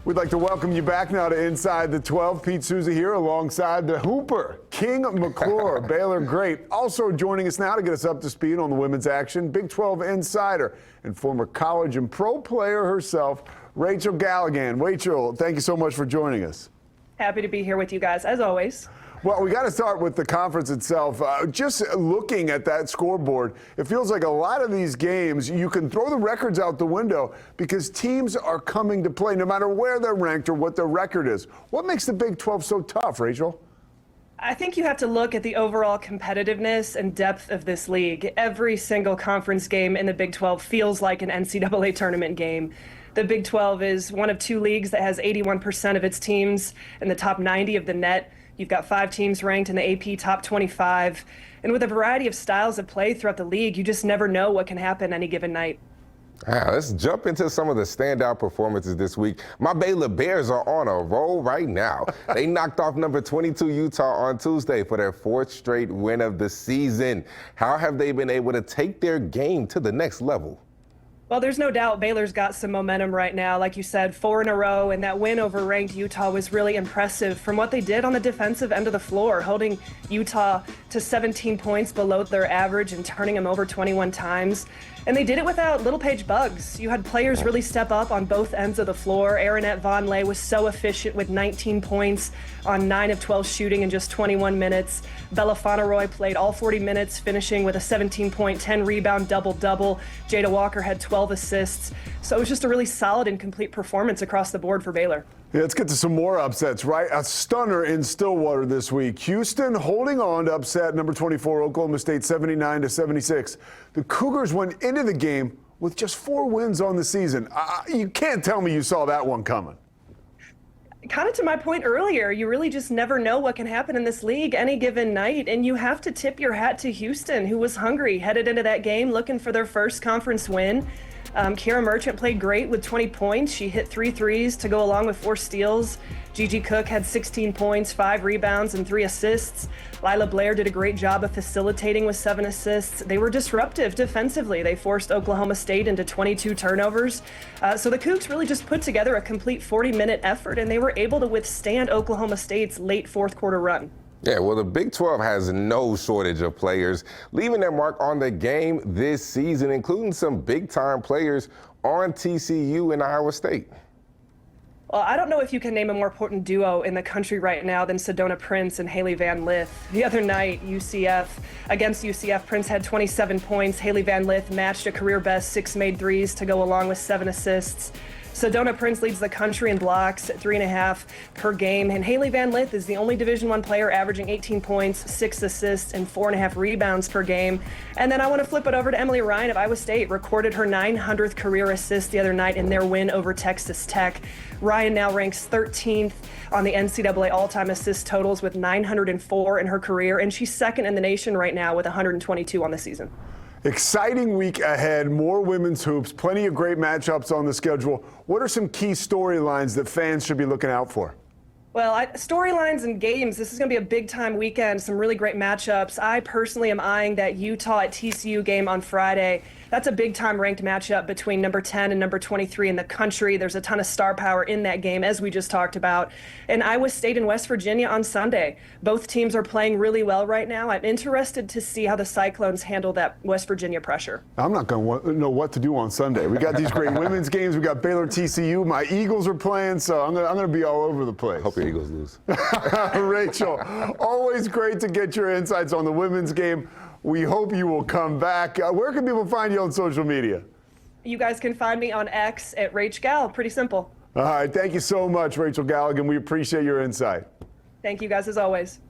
We'd like to welcome you back now to Inside the 12. Pete Souza here alongside the Hooper, King McClure, Baylor great. Also joining us now to get us up to speed on the women's action, Big 12 insider and former college and pro player herself, Rachel Galligan. Rachel, thank you so much for joining us. Happy to be here with you guys, as always. Well, we got to start with the conference itself. Just looking at that scoreboard, it feels like a lot of these games, you can throw the records out the window because teams are coming to play no matter where they're ranked or what their record is. What makes the Big 12 so tough, Rachel? I think you have to look at the overall competitiveness and depth of this league. Every single conference game in the Big 12 feels like an NCAA tournament game. The Big 12 is one of two leagues that has 81% of its teams in the top 90 of the net. You've got 5 teams ranked in the AP top 25. And with a variety of styles of play throughout the league, you just never know what can happen any given night. Let's jump into some of the standout performances this week. My Baylor Bears are on a roll right now. They knocked off number 22 Utah on Tuesday for their 4th straight win of the season. How have they been able to take their game to the next level? Well, there's no doubt Baylor's got some momentum right now. Like you said, 4 in a row, and that win over ranked Utah was really impressive from what they did on the defensive end of the floor, holding Utah to 17 points below their average and turning them over 21 times. And they did it without Little Paige Bugs. You had players really step up on both ends of the floor. Aaronette Vonleh was so efficient with 19 points on 9 of 12 shooting in just 21 minutes. Bella Fauneroy played all 40 minutes, finishing with a 17-point, 10-rebound double-double. Jada Walker had 12 assists. So it was just a really solid and complete performance across the board for Baylor. Yeah, let's get to some more upsets, right? A stunner in Stillwater this week. Houston holding on to upset number 24 Oklahoma State 79-76. The Cougars went into the game with just 4 wins on the season. You can't tell me you saw that one coming. Kind of to my point earlier, you really just never know what can happen in this league any given night, and you have to tip your hat to Houston, who was hungry, headed into that game looking for their first conference win. Kira Merchant played great with 20 points. She hit 3 threes to go along with 4 steals. Gigi Cook had 16 points, 5 rebounds, and 3 assists. Lila Blair did a great job of facilitating with 7 assists. They were disruptive defensively. They forced Oklahoma State into 22 turnovers. So the Cougs really just put together a complete 40-minute effort, and they were able to withstand Oklahoma State's late fourth-quarter run. Yeah, well, the Big 12 has no shortage of players leaving their mark on the game this season, including some big-time players on TCU and Iowa State. Well, I don't know if you can name a more potent duo in the country right now than Sedona Prince and Haley Van Lith. The other night, against UCF, Prince had 27 points. Haley Van Lith matched a career-best 6 made threes to go along with 7 assists. Sedona Prince leads the country in blocks at 3.5 per game, and Haley Van Lith is the only Division I player averaging 18 points, 6 assists, and 4.5 rebounds per game. And then I want to flip it over to Emily Ryan of Iowa State, recorded her 900th career assist the other night in their win over Texas Tech. Ryan now ranks 13th on the NCAA all-time assist totals with 904 in her career, and she's second in the nation right now with 122 on the season. Exciting week ahead, more women's hoops, plenty of great matchups on the schedule. What are some key storylines that fans should be looking out for? Well, storylines and games, this is going to be a big-time weekend, some really great matchups. I personally am eyeing that Utah at TCU game on Friday. That's a big-time ranked matchup between number 10 and number 23 in the country. There's a ton of star power in that game, as we just talked about. And Iowa State and West Virginia on Sunday. Both teams are playing really well right now. I'm interested to see how the Cyclones handle that West Virginia pressure. I'm not going to know what to do on Sunday. We got these great women's games. We got Baylor, TCU. My Eagles are playing, so I'm going to be all over the place. I hope your Eagles lose. Rachel, always great to get your insights on the women's game. We hope you will come back. Where can people find you on social media? You guys can find me on X at Rach Gal. Pretty simple. All right. Thank you so much, Rachel Galligan. We appreciate your insight. Thank you guys as always.